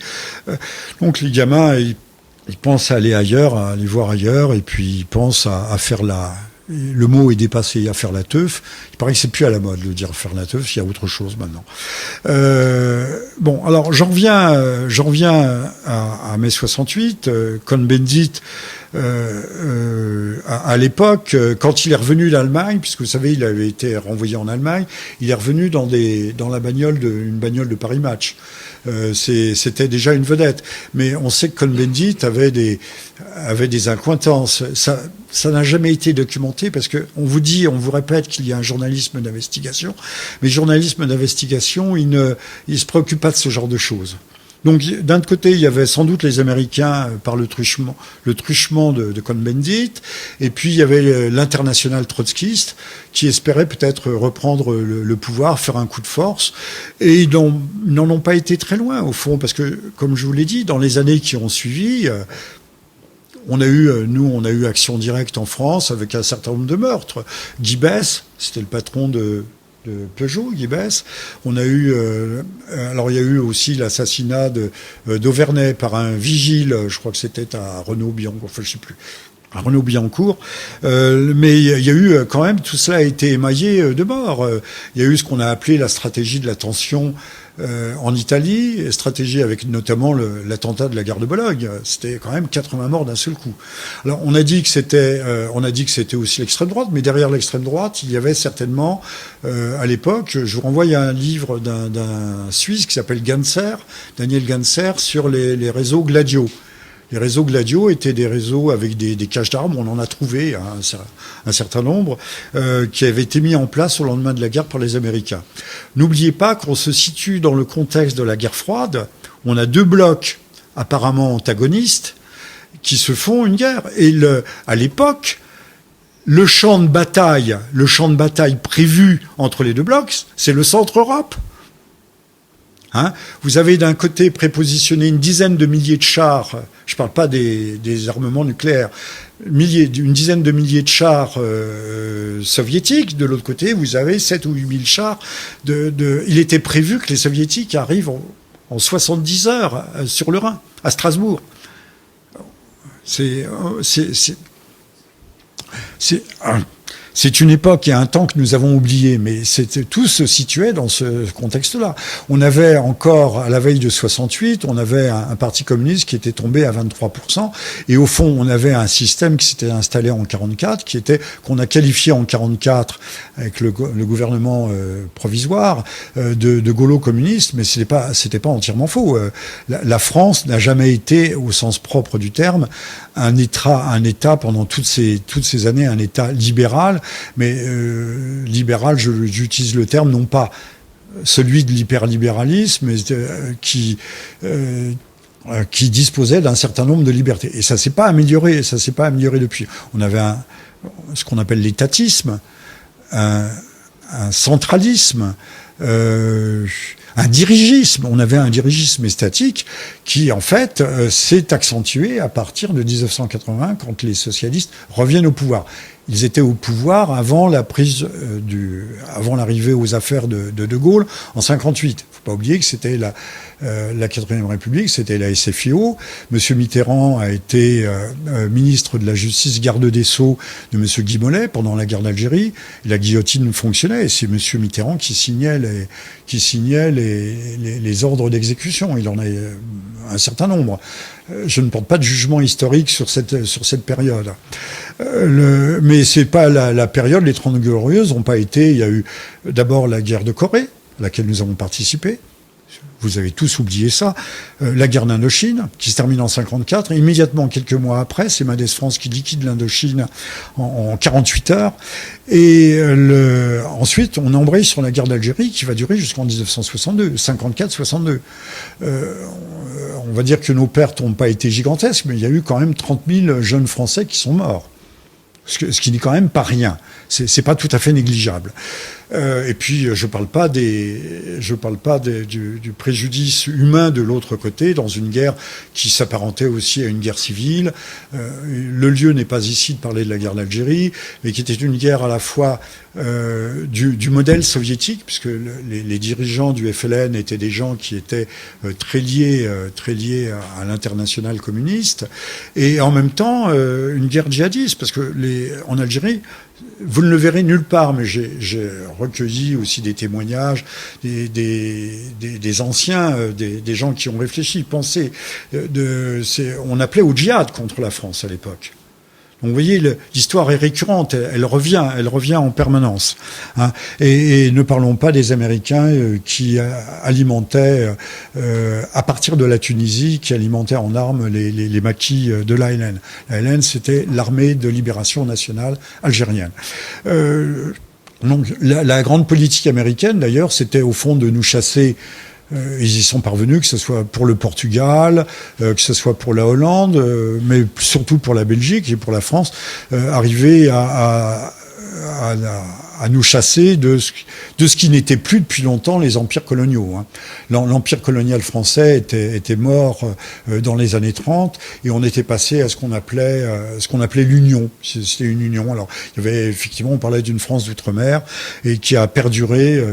S2: Donc les gamins, ils pensent à aller ailleurs, à aller voir ailleurs, et puis ils pensent à faire le mot est dépassé, à faire la teuf. Il paraît que c'est plus à la mode de dire faire la teuf, il y a autre chose maintenant. Alors j'en reviens à mai 68. Cohn-Bendit, à l'époque, quand il est revenu d'Allemagne, puisque vous savez, il avait été renvoyé en Allemagne, il est revenu dans une bagnole de Paris Match. C'était déjà une vedette. Mais on sait que Cohn-Bendit avait des accointances. Ça n'a jamais été documenté parce que on vous répète qu'il y a un journalisme d'investigation. Mais le journalisme d'investigation, il se préoccupe pas de ce genre de choses. Donc, d'un côté, il y avait sans doute les Américains par le truchement de Cohn-Bendit, et puis il y avait l'international trotskiste qui espérait peut-être reprendre le pouvoir, faire un coup de force, et ils n'en ont pas été très loin au fond, parce que, comme je vous l'ai dit, dans les années qui ont suivi, on a eu Action Directe en France avec un certain nombre de meurtres. Guy Besse, c'était le patron de Peugeot, Guy Besse. On a eu, alors il y a eu aussi l'assassinat d'Auvernay par un vigile, je crois que c'était à Renaud-Billancourt, enfin je sais plus, à Renaud-Billancourt. Mais il y a eu quand même, tout cela a été émaillé de morts. Il y a eu ce qu'on a appelé la stratégie de la tension en Italie, stratégie avec notamment l'attentat de la gare de Bologne. C'était quand même 80 morts d'un seul coup. Alors on a dit que c'était aussi l'extrême droite, mais derrière l'extrême droite, il y avait certainement à l'époque, je vous renvoie à un livre d'un Suisse qui s'appelle Daniel Ganser, sur les réseaux Gladio. Les réseaux Gladio étaient des réseaux avec des caches d'armes, on en a trouvé un certain nombre, qui avaient été mis en place au lendemain de la guerre par les Américains. N'oubliez pas qu'on se situe dans le contexte de la guerre froide, on a deux blocs apparemment antagonistes qui se font une guerre. Et à l'époque, le champ de bataille prévu entre les deux blocs, c'est le centre-Europe. Vous avez d'un côté prépositionné une dizaine de milliers de chars, je ne parle pas des armements nucléaires, une dizaine de milliers de chars soviétiques. De l'autre côté, vous avez 7 ou 8 000 chars. Il était prévu que les soviétiques arrivent en 70 heures sur le Rhin, à Strasbourg. C'est une époque et un temps que nous avons oublié, mais tout se situait dans ce contexte-là. On avait encore, à la veille de 68, on avait un parti communiste qui était tombé à 23%, et au fond, on avait un système qui s'était installé en 44, qu'on a qualifié en 44 avec le gouvernement provisoire de gaulo-communiste, mais c'était pas entièrement faux. La France n'a jamais été, au sens propre du terme, un État pendant toutes ces années, un État libéral. Mais libéral, j'utilise le terme non pas celui de l'hyperlibéralisme, mais qui disposait d'un certain nombre de libertés. Et ça s'est pas amélioré depuis. On avait ce qu'on appelle l'étatisme, un centralisme, un dirigisme. On avait un dirigisme statique qui, en fait, s'est accentué à partir de 1980, quand les socialistes reviennent au pouvoir. Ils étaient au pouvoir avant la prise avant l'arrivée aux affaires de Gaulle en 58. Faut pas oublier que c'était la 4e République, c'était la SFIO. Monsieur Mitterrand a été ministre de la Justice, garde des Sceaux de Monsieur Guy Mollet pendant la guerre d'Algérie. La guillotine fonctionnait et c'est Monsieur Mitterrand qui signait les ordres d'exécution. Il en a un certain nombre. Je ne porte pas de jugement historique sur cette période. Mais c'est pas la période, les 30 Glorieuses n'ont pas été. Il y a eu d'abord la guerre de Corée, à laquelle nous avons participé. Vous avez tous oublié ça. La guerre d'Indochine, qui se termine en 54. Et immédiatement, quelques mois après, c'est Mendes France qui liquide l'Indochine en 48 heures. Et ensuite, on embraye sur la guerre d'Algérie, qui va durer jusqu'en 1962, 54-62. On va dire que nos pertes n'ont pas été gigantesques, mais il y a eu quand même 30 000 jeunes Français qui sont morts. Ce qui n'est quand même pas rien. C'est pas tout à fait négligeable. Et puis, je parle pas du préjudice humain de l'autre côté, dans une guerre qui s'apparentait aussi à une guerre civile. Le lieu n'est pas ici de parler de la guerre d'Algérie, mais qui était une guerre à la fois du modèle soviétique, puisque les dirigeants du FLN étaient des gens qui étaient très liés à l'international communiste, et en même temps une guerre djihadiste, parce que en Algérie, vous ne le verrez nulle part, mais j'ai recueilli aussi des témoignages des anciens, des gens qui ont réfléchi, pensé. On appelait au djihad contre la France à l'époque. Donc vous voyez, l'histoire est récurrente, elle revient en permanence. Hein. Et ne parlons pas des Américains qui alimentaient, à partir de la Tunisie, qui alimentaient en armes les maquis de l'ALN. L'ALN, c'était l'armée de libération nationale algérienne. Donc la grande politique américaine, d'ailleurs, c'était au fond de nous chasser. Ils y sont parvenus, que ce soit pour le Portugal, que ce soit pour la Hollande, mais surtout pour la Belgique et pour la France, arriver à nous chasser de ce qui n'était plus depuis longtemps les empires coloniaux. Hein. L'empire colonial français était mort dans les années 30 et on était passé à ce qu'on appelait l'union. C'était une union. Alors il y avait effectivement, on parlait d'une France d'outre-mer et qui a perduré,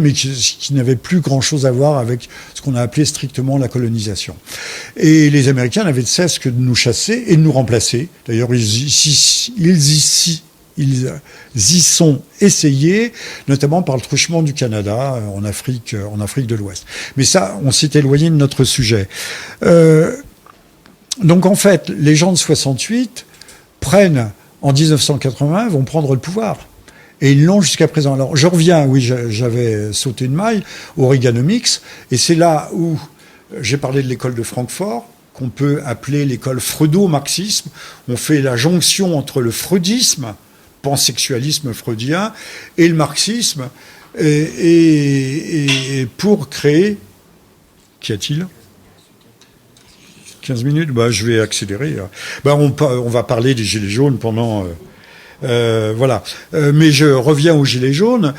S2: mais qui n'avait plus grand-chose à voir avec ce qu'on a appelé strictement la colonisation. Et les Américains n'avaient de cesse que de nous chasser et de nous remplacer. D'ailleurs, ils y sont essayés, notamment par le truchement du Canada en Afrique de l'Ouest. Mais ça, on s'est éloigné de notre sujet. Donc en fait, les gens de 68 en 1980, vont prendre le pouvoir. Et ils l'ont jusqu'à présent. Alors je reviens, oui, j'avais sauté une maille, au Reaganomics, et c'est là où j'ai parlé de l'école de Francfort, qu'on peut appeler l'école freudo-marxisme. On fait la jonction entre le freudisme, pansexualisme freudien, et le marxisme, et pour créer... Qu'y a-t-il ? 15 minutes ? Je vais accélérer. On va parler des Gilets jaunes pendant... voilà. Mais je reviens aux Gilets jaunes.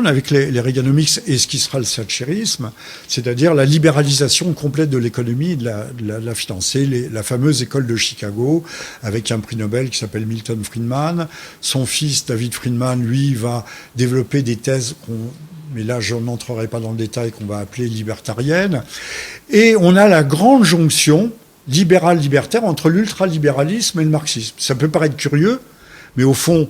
S2: Avec les Reaganomics et ce qui sera le thatcherisme, c'est-à-dire la libéralisation complète de l'économie et de la finance. C'est la fameuse école de Chicago, avec un prix Nobel qui s'appelle Milton Friedman. Son fils, David Friedman, lui, va développer des thèses mais là, je n'entrerai pas dans le détail, qu'on va appeler libertariennes. Et on a la grande jonction libéral-libertaire entre l'ultralibéralisme et le marxisme. Ça peut paraître curieux, mais au fond...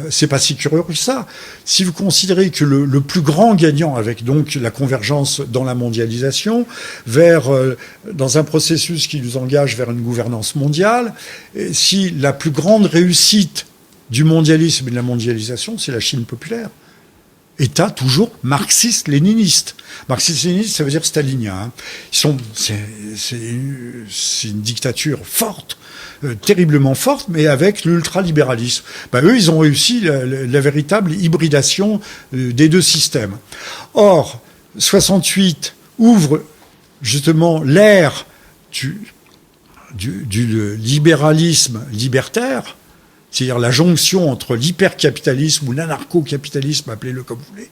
S2: c'est pas si curieux que ça. Si vous considérez que le plus grand gagnant, avec donc la convergence dans la mondialisation, dans un processus qui nous engage vers une gouvernance mondiale, si la plus grande réussite du mondialisme et de la mondialisation, c'est la Chine populaire. État toujours marxiste-léniniste. Marxiste-léniniste, ça veut dire stalinien. Hein. C'est une dictature forte, terriblement forte, mais avec l'ultralibéralisme. Eux, ils ont réussi la véritable hybridation des deux systèmes. Or, 68 ouvre justement l'ère du libéralisme libertaire, c'est-à-dire la jonction entre l'hypercapitalisme ou l'anarcho-capitalisme, appelez-le comme vous voulez,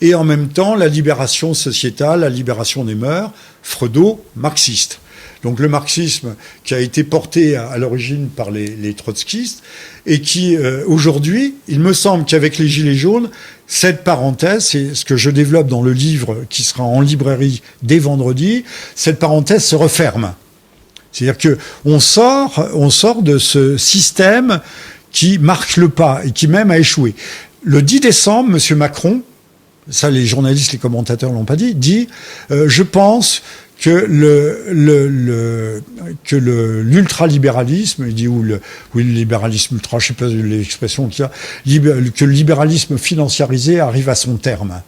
S2: et en même temps la libération sociétale, la libération des mœurs, freudo-marxiste. Donc le marxisme qui a été porté à l'origine par les trotskistes et qui, aujourd'hui, il me semble qu'avec les Gilets jaunes, cette parenthèse, c'est ce que je développe dans le livre qui sera en librairie dès vendredi, cette parenthèse se referme. C'est-à-dire que on sort de ce système qui marque le pas et qui même a échoué. Le 10 décembre, M. Macron, ça les journalistes, les commentateurs l'ont pas dit, je pense que l'ultralibéralisme, il dit ou le libéralisme ultra, je sais pas l'expression qu'il y a, que le libéralisme financiarisé arrive à son terme.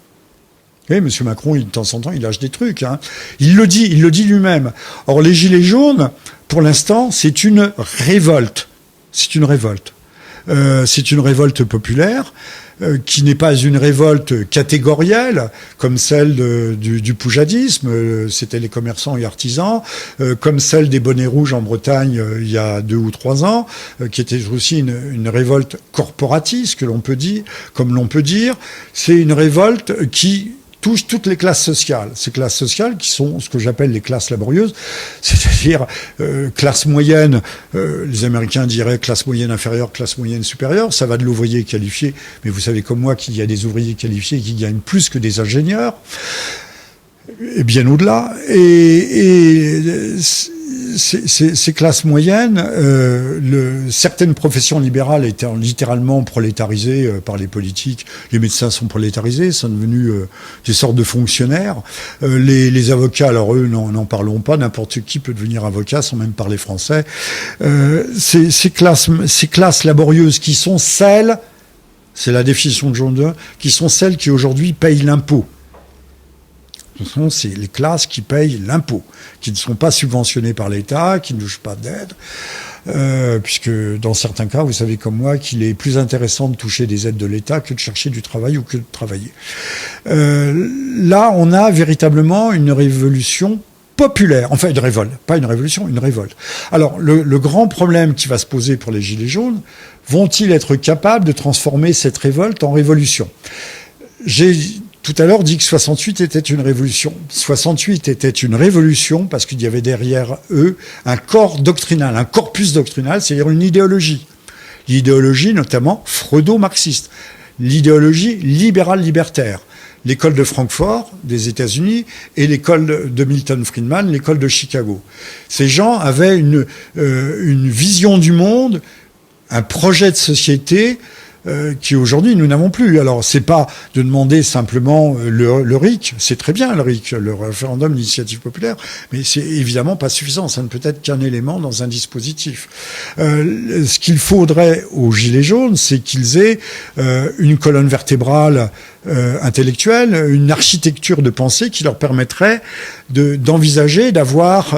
S2: Oui, M. Macron, de temps en temps, il lâche des trucs. Hein. Il le dit lui-même. Or, les Gilets jaunes, pour l'instant, c'est une révolte. C'est une révolte. C'est une révolte populaire qui n'est pas une révolte catégorielle comme celle du poujadisme, c'était les commerçants et artisans, comme celle des bonnets rouges en Bretagne il y a 2 ou 3 ans, qui était aussi une révolte corporatiste, que l'on peut dire, comme l'on peut dire. C'est une révolte qui touche toutes les classes sociales. Ces classes sociales qui sont ce que j'appelle les classes laborieuses, c'est-à-dire classe moyenne, les Américains diraient classe moyenne inférieure, classe moyenne supérieure, ça va de l'ouvrier qualifié, mais vous savez comme moi qu'il y a des ouvriers qualifiés qui gagnent plus que des ingénieurs, et bien au-delà. Et ces classes moyennes, certaines professions libérales étaient littéralement prolétarisées par les politiques. Les médecins sont prolétarisés, sont devenus des sortes de fonctionnaires. Les avocats, alors eux, n'en parlons pas. N'importe qui peut devenir avocat sans même parler français. Ces classes laborieuses qui sont celles, c'est la définition de John Donne, qui sont celles qui aujourd'hui payent l'impôt. C'est les classes qui payent l'impôt, qui ne sont pas subventionnées par l'État, qui ne touchent pas d'aide, puisque dans certains cas, vous savez comme moi, qu'il est plus intéressant de toucher des aides de l'État que de chercher du travail ou que de travailler. Là, on a véritablement une révolution populaire, enfin une révolte, pas une révolution, une révolte. Alors, le grand problème qui va se poser pour les Gilets jaunes, vont-ils être capables de transformer cette révolte en révolution ? J'ai tout à l'heure dit que 68 était une révolution. 68 était une révolution parce qu'il y avait derrière eux un corps doctrinal, un corpus doctrinal, c'est-à-dire une idéologie. L'idéologie notamment freudo-marxiste, l'idéologie libérale-libertaire. L'école de Francfort des États-Unis et l'école de Milton Friedman, l'école de Chicago. Ces gens avaient une vision du monde, un projet de société qui aujourd'hui nous n'avons plus. Alors c'est pas de demander simplement le RIC, c'est très bien le RIC, le référendum d'initiative populaire, mais c'est évidemment pas suffisant, ça ne peut être qu'un élément dans un dispositif. Ce qu'il faudrait aux Gilets jaunes, c'est qu'ils aient une colonne vertébrale intellectuelle, une architecture de pensée qui leur permettrait d'envisager d'avoir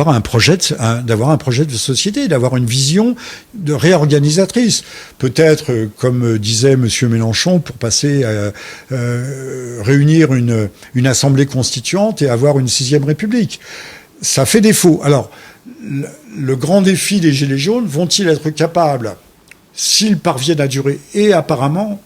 S2: un projet de société, d'avoir une vision de réorganisatrice. Peut-être, comme disait Monsieur Mélenchon, pour passer à réunir une assemblée constituante et avoir une 6e République. Ça fait défaut. Alors, le grand défi des Gilets jaunes, vont-ils être capables, s'ils parviennent à durer, et apparemment,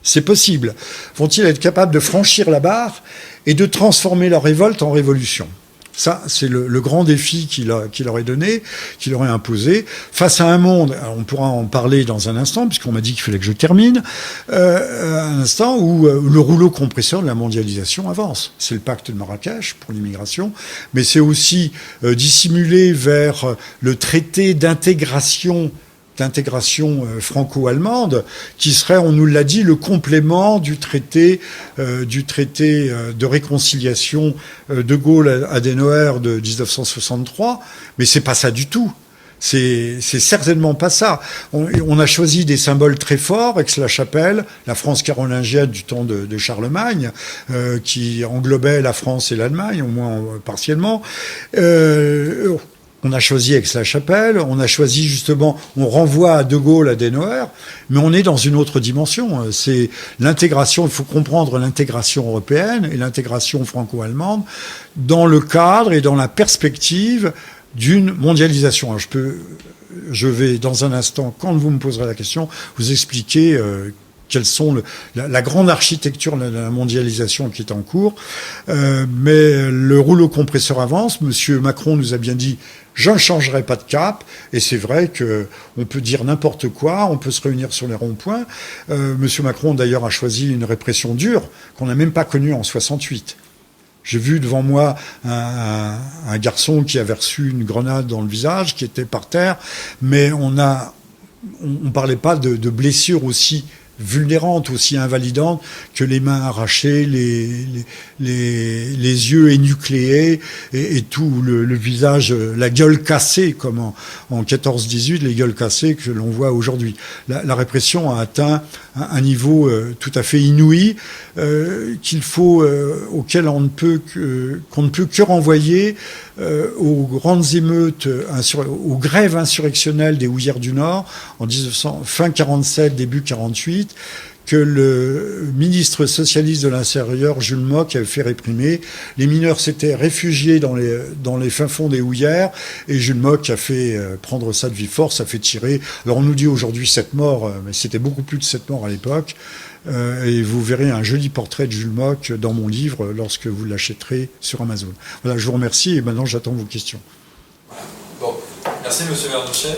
S2: c'est possible, vont-ils être capables de franchir la barre et de transformer leur révolte en révolution ? Ça, c'est le grand défi qu'il leur est donné, qu'il leur est imposé, face à un monde, alors on pourra en parler dans un instant, puisqu'on m'a dit qu'il fallait que je termine, un instant où le rouleau compresseur de la mondialisation avance. C'est le pacte de Marrakech pour l'immigration, mais c'est aussi dissimulé vers le traité d'intégration franco-allemande, qui serait, on nous l'a dit, le complément du traité de réconciliation de Gaulle-Adenauer de 1963, mais c'est pas ça du tout. C'est certainement pas ça. On a choisi des symboles très forts, Aix-la-Chapelle, la France carolingienne du temps de Charlemagne, qui englobait la France et l'Allemagne, au moins partiellement. On a choisi Aix-la-Chapelle, on a choisi justement, on renvoie à De Gaulle, à Adenauer, mais on est dans une autre dimension. C'est l'intégration, il faut comprendre l'intégration européenne et l'intégration franco-allemande dans le cadre et dans la perspective d'une mondialisation. Alors je vais dans un instant, quand vous me poserez la question, vous expliquer quelles sont la grande architecture de la mondialisation qui est en cours. Mais le rouleau compresseur avance. Monsieur Macron nous a bien dit je ne changerai pas de cap, et c'est vrai que on peut dire n'importe quoi, on peut se réunir sur les ronds-points. Monsieur Macron d'ailleurs a choisi une répression dure qu'on n'a même pas connue en 68. J'ai vu devant moi un garçon qui avait reçu une grenade dans le visage, qui était par terre, mais on parlait pas de blessures aussi vulnérantes, aussi invalidantes que les mains arrachées, les yeux énucléés et tout le visage, la gueule cassée comme en 14-18, les gueules cassées que l'on voit aujourd'hui. La répression a atteint un niveau tout à fait inouï auquel on ne peut qu'on ne peut que renvoyer aux grandes émeutes, aux grèves insurrectionnelles des Houillères du Nord en fin 47, début 48, que le ministre socialiste de l'Intérieur, Jules Moch, avait fait réprimer. Les mineurs s'étaient réfugiés dans les fins fonds des Houillères, et Jules Moch a fait prendre ça de vive force, a fait tirer. Alors on nous dit aujourd'hui 7 morts, mais c'était beaucoup plus de 7 morts à l'époque. Et vous verrez un joli portrait de Jules Moch dans mon livre lorsque vous l'achèterez sur Amazon. Voilà, je vous remercie, et maintenant j'attends vos questions.
S1: Bon, merci Monsieur Vernochet.